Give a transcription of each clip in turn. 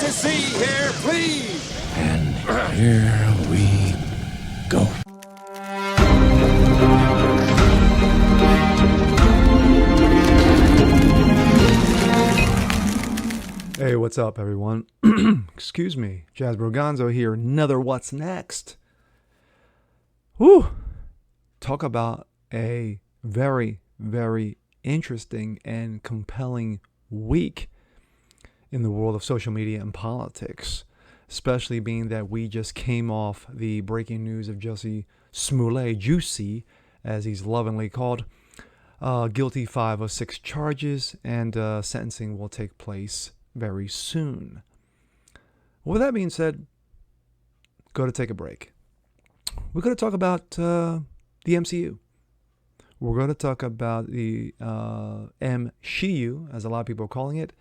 to see here, please? And here we go. Hey, what's up, everyone? Excuse me, Jazz Broganzo here. Another What's Next. Whew. Talk about a very, very interesting and compelling week in the world of social media and politics, especially being that we just came off the breaking news of Jussie Smollett, Juicy, as he's lovingly called, guilty 5 of 6 charges, and sentencing will take place very soon. With that being said, go to take a break. We're going to talk about the MCU. We're going to talk about the MCU, as a lot of people are calling it,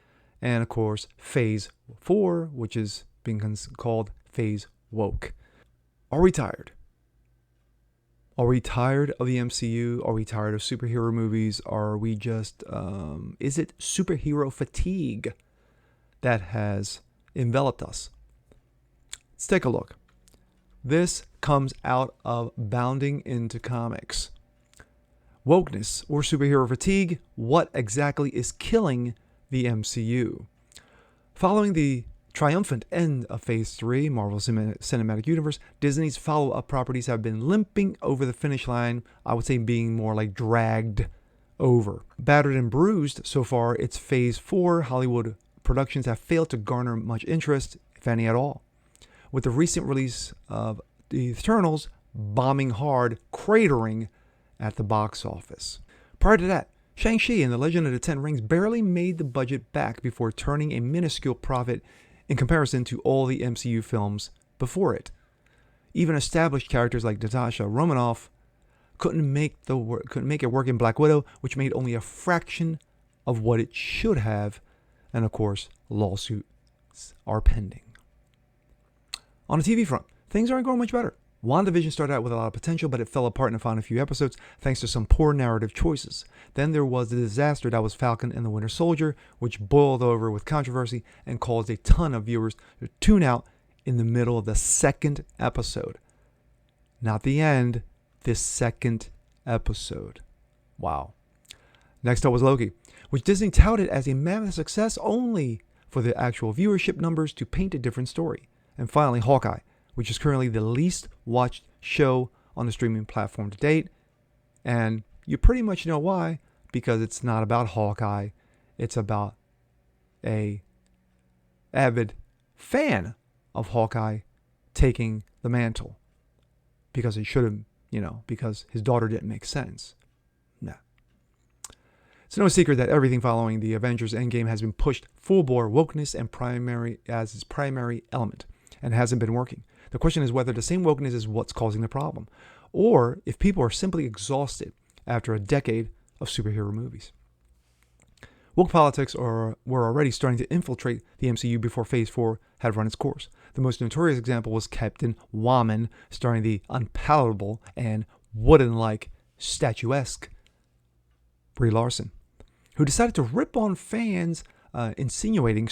and of course, Phase 4, which is being called Phase Woke. Are we tired? Are we tired of the MCU? Are we tired of superhero movies? Are we just, is it superhero fatigue that has enveloped us? Let's take a look. This comes out of Bounding into Comics. Wokeness or superhero fatigue, what exactly is killing the MCU? Following the triumphant end of Phase 3, Marvel Cinematic Universe, Disney's follow-up properties have been limping over the finish line, I would say being more like dragged over. Battered and bruised, so far it's Phase 4 Hollywood productions have failed to garner much interest, if any at all. With the recent release of The Eternals bombing hard, cratering at the box office. Prior to that, Shang-Chi and the Legend of the Ten Rings barely made the budget back before turning a minuscule profit in comparison to all the MCU films before it. Even established characters like Natasha Romanoff couldn't make it work in Black Widow, which made only a fraction of what it should have. And of course, lawsuits are pending. On the TV front, things aren't going much better. WandaVision started out with a lot of potential, but it fell apart in the final few episodes thanks to some poor narrative choices. Then there was the disaster that was Falcon and the Winter Soldier, which boiled over with controversy and caused a ton of viewers to tune out in the middle of the second episode. Not the end, this second episode. Wow. Next up was Loki, which Disney touted as a mammoth success only for the actual viewership numbers to paint a different story. And finally, Hawkeye, which is currently the least watched show on the streaming platform to date. And you pretty much know why, because it's not about Hawkeye. It's about a avid fan of Hawkeye taking the mantle. Because he should have, because his daughter didn't make sense. Nah. It's no secret that everything following the Avengers Endgame has been pushed full bore wokeness and as its primary element, and hasn't been working. The question is whether the same wokeness is what's causing the problem, or if people are simply exhausted after a decade of superhero movies. Woke politics were already starting to infiltrate the MCU before Phase 4 had run its course. The most notorious example was Captain Wamen, starring the unpalatable and wooden-like, statuesque Brie Larson, who decided to rip on fans, insinuating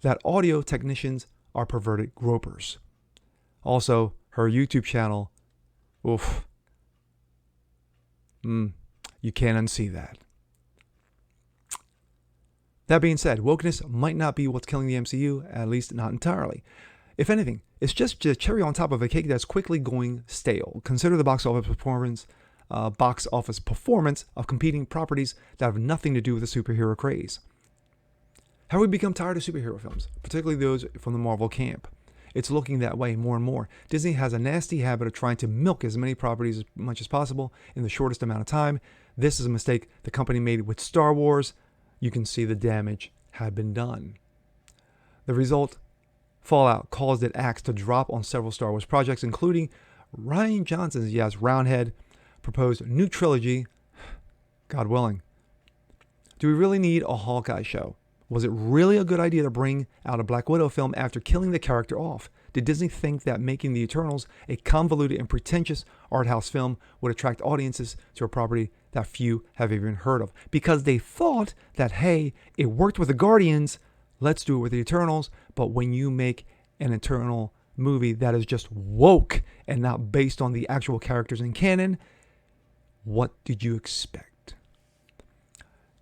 that audio technicians are perverted gropers. Also, her YouTube channel, oof. You can't unsee that. That being said, wokeness might not be what's killing the MCU, at least not entirely. If anything, it's just a cherry on top of a cake that's quickly going stale. Consider the box office performance of competing properties that have nothing to do with the superhero craze. Have we become tired of superhero films, particularly those from the Marvel camp? It's looking that way more and more. Disney has a nasty habit of trying to milk as many properties as much as possible in the shortest amount of time. This is a mistake the company made with Star Wars. You can see the damage had been done. The result, fallout, caused its axe to drop on several Star Wars projects, including Rian Johnson's, Roundhead, proposed new trilogy, God willing. Do we really need a Hawkeye show? Was it really a good idea to bring out a Black Widow film after killing the character off? Did Disney think that making The Eternals a convoluted and pretentious art house film would attract audiences to a property that few have even heard of? Because they thought that, hey, it worked with the Guardians, let's do it with the Eternals. But when you make an Eternal movie that is just woke and not based on the actual characters in canon, what did you expect?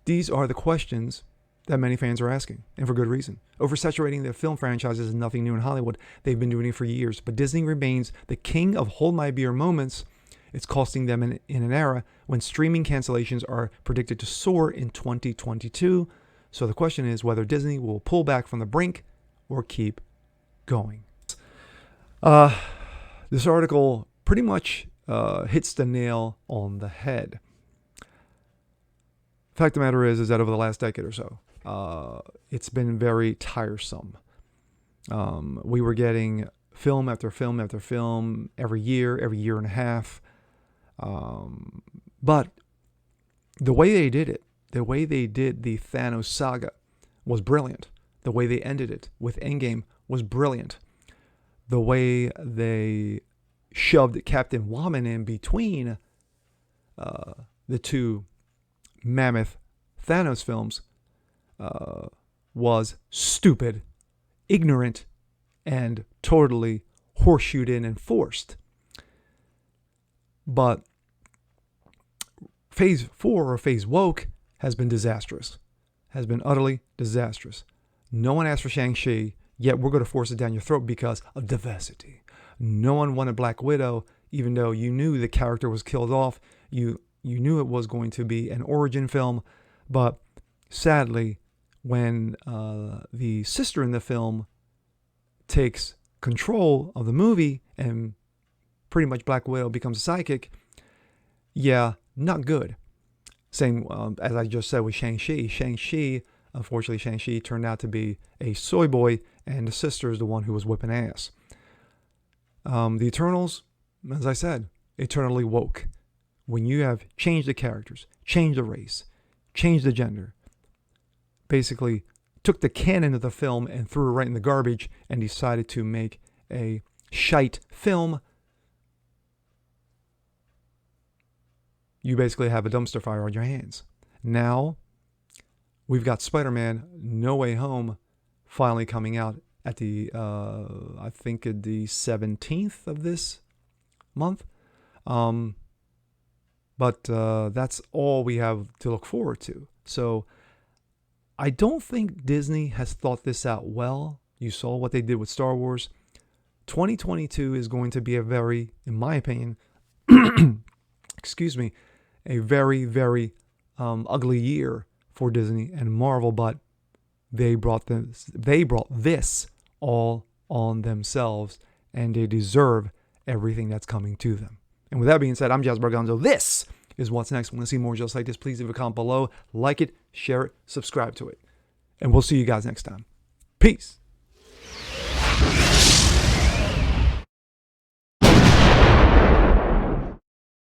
These are the questions that many fans are asking, and for good reason. Oversaturating the film franchises is nothing new in Hollywood. They've been doing it for years, but Disney remains the king of hold my beer moments. It's costing them in an era when streaming cancellations are predicted to soar in 2022. So the question is whether Disney will pull back from the brink or keep going. This article pretty much hits the nail on the head. Fact of the matter is that over the last decade or so, it's been very tiresome. We were getting film after film after film every year and a half. But the way they did it, the way they did the Thanos saga was brilliant. The way they ended it with Endgame was brilliant. The way they shoved Captain Wamen in between the two mammoth Thanos films was stupid, ignorant, and totally horseshoed in and forced. But Phase 4 or Phase Woke has been disastrous, has been utterly disastrous. No one asked for Shang-Chi, yet we're going to force it down your throat because of diversity. No one wanted Black Widow, even though you knew the character was killed off. You knew it was going to be an origin film, but sadly, when the sister in the film takes control of the movie and pretty much Black Widow becomes a psychic, yeah, not good. Same as I just said with Shang-Chi. Unfortunately, Shang-Chi turned out to be a soy boy, and the sister is the one who was whipping ass. The Eternals, as I said, eternally woke. When you have changed the characters, changed the race, changed the gender, basically took the canon of the film and threw it right in the garbage and decided to make a shite film, you basically have a dumpster fire on your hands. Now, we've got Spider-Man No Way Home finally coming out at the, I think the 17th of this month. But that's all we have to look forward to. So I don't think Disney has thought this out well. You saw what they did with Star Wars. 2022 is going to be a very, in my opinion, excuse me, a very, very ugly year for Disney and Marvel, but they brought this all on themselves, and they deserve everything that's coming to them. And with that being said, I'm Jasper Gonzo. This is What's Next. Want to see more just like this? Please leave a comment below, like it, share it, subscribe to it. And we'll see you guys next time. Peace.